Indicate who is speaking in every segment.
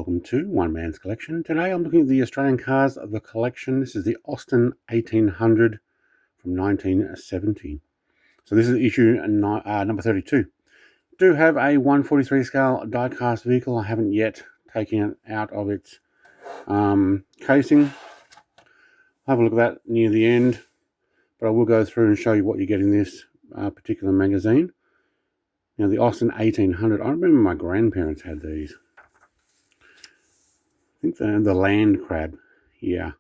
Speaker 1: welcome to One Man's Collection. Today I'm looking at the Australian cars of the collection. This is the Austin 1800 from 1970. So this is issue number 32. Do have a 143 scale die-cast vehicle. I haven't yet taken it out of its casing. I'll have a look at that near the end, but I will go through and show you what you get in this particular magazine. Now the Austin 1800, I remember my grandparents had these. I think the land crab, yeah.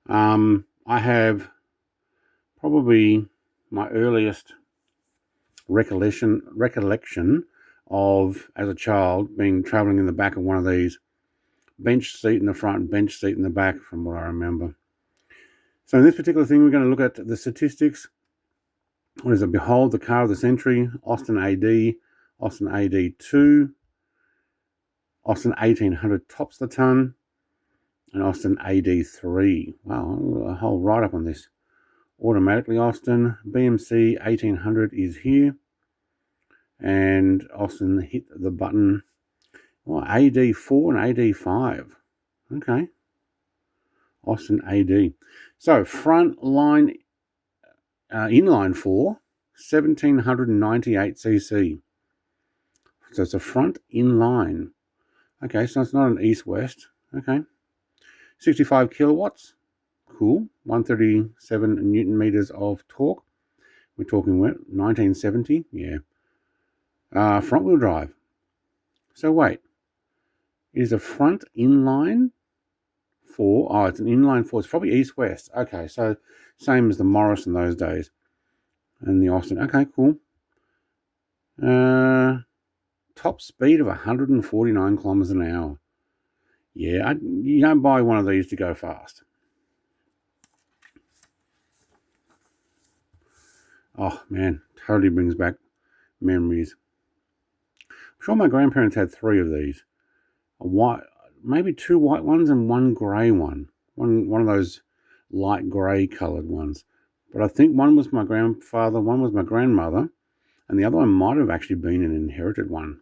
Speaker 1: I have probably my earliest recollection of, as a child, being travelling in the back of one of these, bench seat in the front, bench seat in the back, from what I remember. So in this particular thing, we're going to look at the statistics. What is it? Behold the car of the century, Austin AD, Austin AD2, Austin 1800 tops the ton, and Austin AD3. Wow, a whole write-up on this. Automatically Austin, BMC 1800 is here, and Austin hit the button. Oh, AD4 and AD5. Okay. Austin AD. So front line, inline 4, 1798cc. So it's a front inline. Okay, so it's not an east-west. Okay. 65 kilowatts. Cool. 137 newton meters of torque. We're talking what? 1970? Yeah. Front wheel drive. So wait. It is a front inline 4. Oh, it's an inline 4. It's probably east-west. Okay, so same as the Morris in those days. And the Austin. Okay, cool. Top speed of 149 kilometers an hour. Yeah, you don't buy one of these to go fast. Oh, man, totally brings back memories. I'm sure my grandparents had 3 of these. A white, maybe 2 white ones and 1 grey one. One of those light grey coloured ones. But I think one was my grandfather, one was my grandmother, and the other one might have actually been an inherited one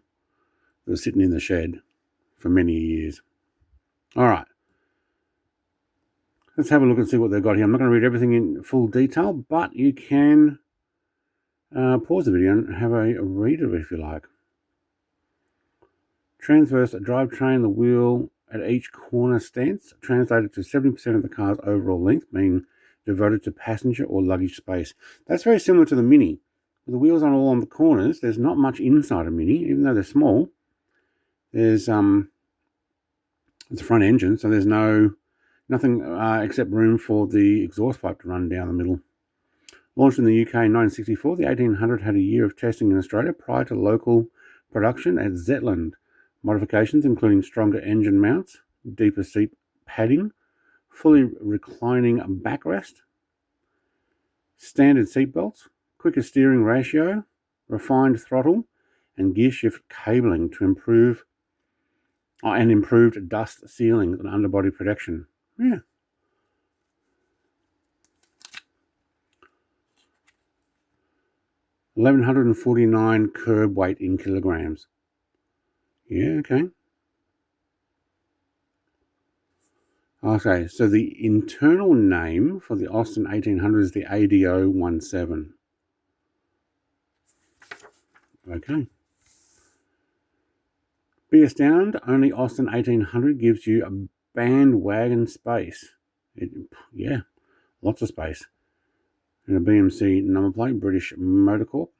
Speaker 1: that was sitting in the shed for many years. All right. Let's have a look and see what they've got here. I'm not going to read everything in full detail, but you can pause the video and have a read of it if you like. Transverse drivetrain, the wheel at each corner stance, translated to 70% of the car's overall length being devoted to passenger or luggage space. That's very similar to the Mini. With the wheels all on the corners, there's not much inside a Mini, even though they're small. There's it's a front engine, so there's nothing except room for the exhaust pipe to run down the middle. Launched in the UK in 1964, the 1800 had a year of testing in Australia prior to local production at Zetland. Modifications including stronger engine mounts, deeper seat padding, fully reclining backrest, standard seat belts, quicker steering ratio, refined throttle, and gear shift cabling to improved dust sealing and underbody protection. Yeah. $1,149 curb weight in kilograms. Yeah, okay. Okay, so the internal name for the Austin 1800 is the ADO17. Okay. Be astounded, only Austin 1800 gives you a bandwagon space. Yeah, lots of space. And a BMC number plate, British Motor Corp.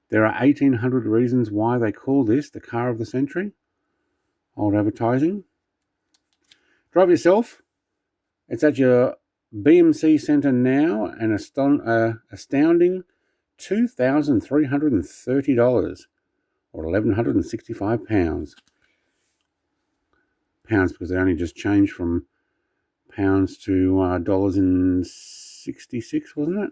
Speaker 1: There are 1,800 reasons why they call this the car of the century. Old advertising. Drive yourself. It's at your BMC Centre now, an astounding $2,330 or £1,165. Pounds, because they only just changed from pounds to dollars in 66, wasn't it?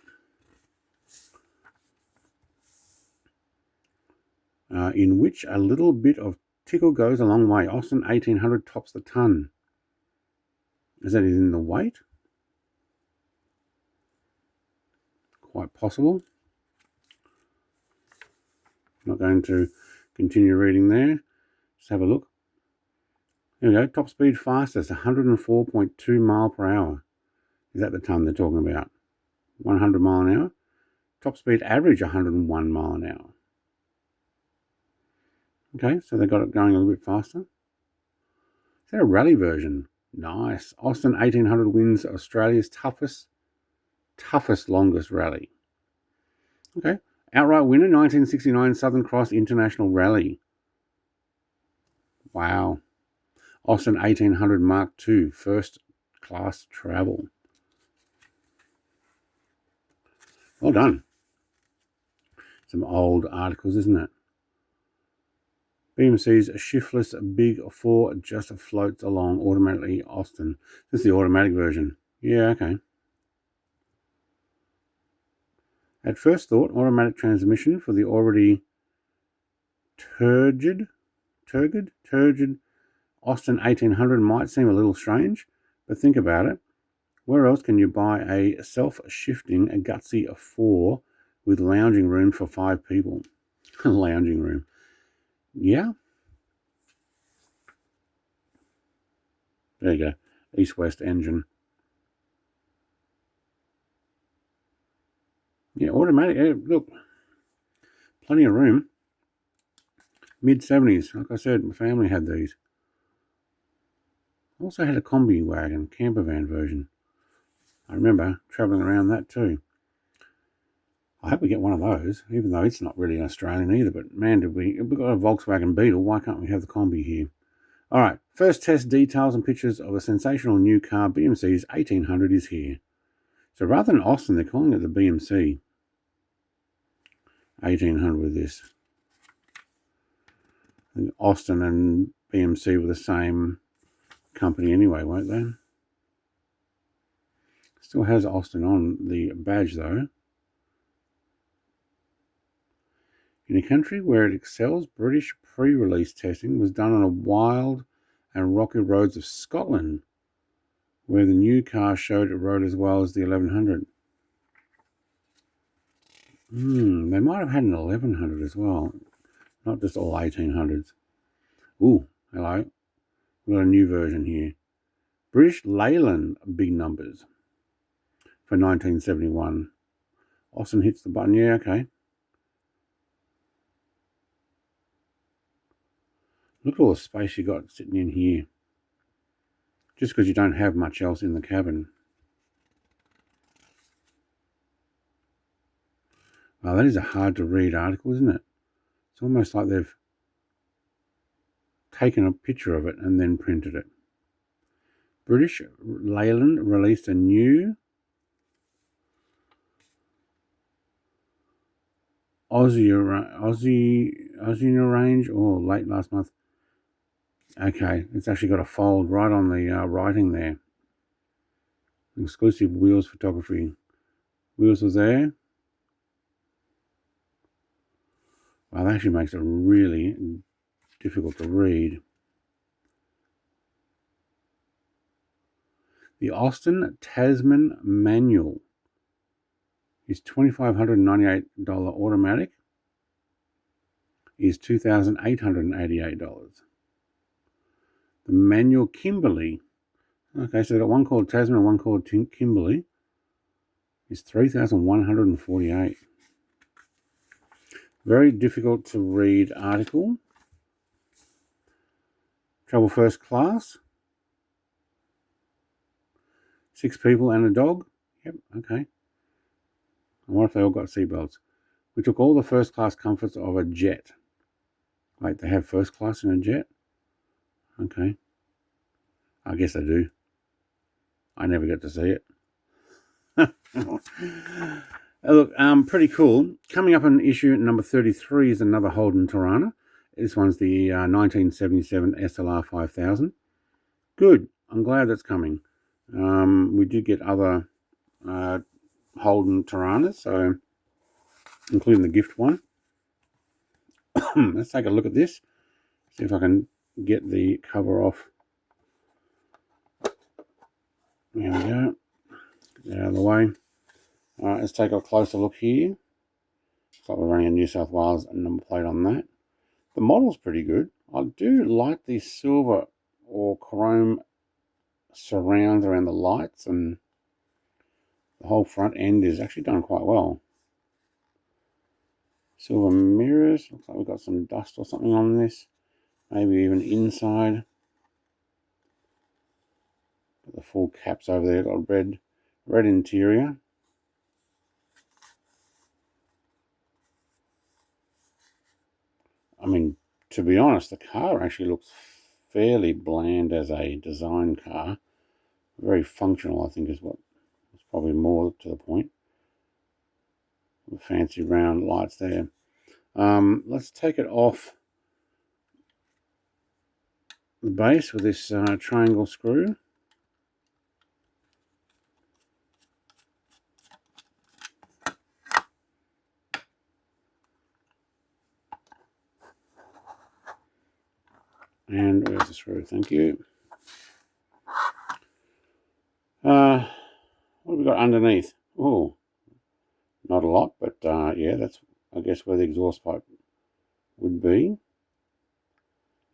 Speaker 1: In which a little bit of tickle goes a long way. Austin 1800 tops the ton. Is that in the weight? Quite possible. Not going to continue reading there. Let's have a look. Here we go. Top speed fastest, 104.2 mile per hour. Is that the ton they're talking about? 100 mile an hour. Top speed average, 101 mile an hour. Okay, so they got it going a little bit faster. Is that a rally version? Nice. Austin 1800 wins Australia's toughest, longest rally. Okay. Outright winner, 1969 Southern Cross International Rally. Wow. Austin 1800 Mark II, first class travel. Well done. Some old articles, isn't it? BMC's shiftless Big 4 just floats along automatically Austin. This is the automatic version. Yeah, okay. At first thought, automatic transmission for the already turgid Austin 1800 might seem a little strange, but think about it. Where else can you buy a self-shifting, gutsy 4 with lounging room for 5 people? Lounging room. Yeah. There you go. East-west engine. Yeah, automatic. Yeah, look, plenty of room. Mid-70s. Like I said, my family had these. Also had a combi wagon, camper van version. I remember travelling around that too. I hope we get one of those, even though it's not really Australian either. But man, if we've got a Volkswagen Beetle, why can't we have the combi here? All right, first test details and pictures of a sensational new car, BMC's 1800 is here. So rather than Austin, they're calling it the BMC 1800 with this. And Austin and BMC were the same company anyway, weren't they? Still has Austin on the badge though. In a country where it excels, British pre-release testing was done on a wild and rocky roads of Scotland, where the new car showed it rode as well as the 1100. They might have had an 1100 as well, not just all 1800s. Ooh, hello. We've got a new version here. British Leyland big numbers for 1971. Austin hits the button. Yeah, okay. Look at all the space you got sitting in here. Just because you don't have much else in the cabin. Wow, that is a hard to read article, isn't it? It's almost like they've taken a picture of it and then printed it. British Leyland released a new Aussie range, late last month. Okay, it's actually got a fold right on the writing there. Exclusive wheels photography. Wheels was there. Wow, that actually makes it really difficult to read. The Austin Tasman manual is $2,598 automatic, is $2,888. The manual Kimberley, okay, so they've got one called Tasman and one called Kimberley, is $3,148. Very difficult to read article. Travel first class. 6 people and a dog. Yep, okay. And what if they all got seatbelts? We took all the first class comforts of a jet. Wait, they have first class in a jet? Okay. I guess they do. I never get to see it. Look, pretty cool. Coming up in issue number 33 is another Holden Torana. This one's the 1977 SLR 5000. Good. I'm glad that's coming. We did get other Holden Toranas, so including the gift one. Let's take a look at this. See if I can get the cover off. There we go. Get that out of the way. All right, let's take a closer look here. Looks like we're running a New South Wales number plate on that. The model's pretty good. I do like the silver or chrome surrounds around the lights, and the whole front end is actually done quite well. Silver mirrors, looks like we've got some dust or something on this, maybe even inside. Got the full caps over there, got a red interior. I mean, to be honest, the car actually looks fairly bland as a design car. Very functional, I think, is what is probably more to the point. The fancy round lights there. Let's take it off the base with this triangle screw. And where's the screw? Thank you. What have we got underneath? Oh, not a lot, but yeah, that's, I guess, where the exhaust pipe would be.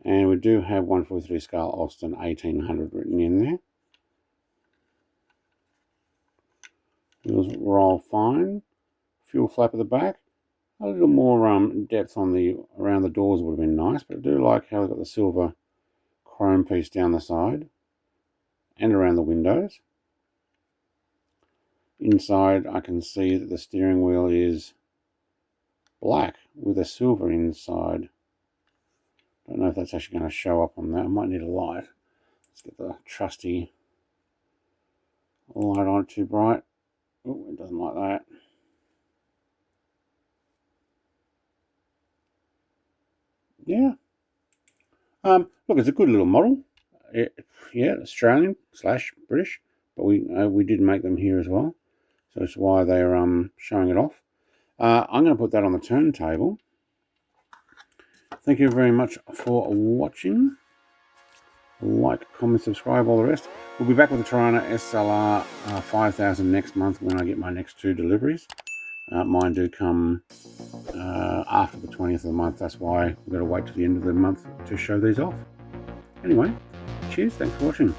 Speaker 1: And we do have 143 scale Austin 1800 written in there. Wheels roll fine. Fuel flap at the back. A little more depth on the around the doors would have been nice, but I do like how we've got the silver chrome piece down the side and around the windows. Inside, I can see that the steering wheel is black with a silver inside. Don't know if that's actually going to show up on that. I might need a light. Let's get the trusty light on too bright. Oh, it doesn't like that. Yeah. Look, it's a good little model. Yeah, Australian / British, but we did make them here as well, so that's why they're showing it off. I'm going to put that on the turntable. Thank you very much for watching. Like, comment, subscribe, all the rest. We'll be back with the Tirana SLR 5000 next month when I get my next 2 deliveries. Mine do come after the 20th of the month. That's why we've got to wait to the end of the month to show these off. Anyway, cheers. Thanks for watching.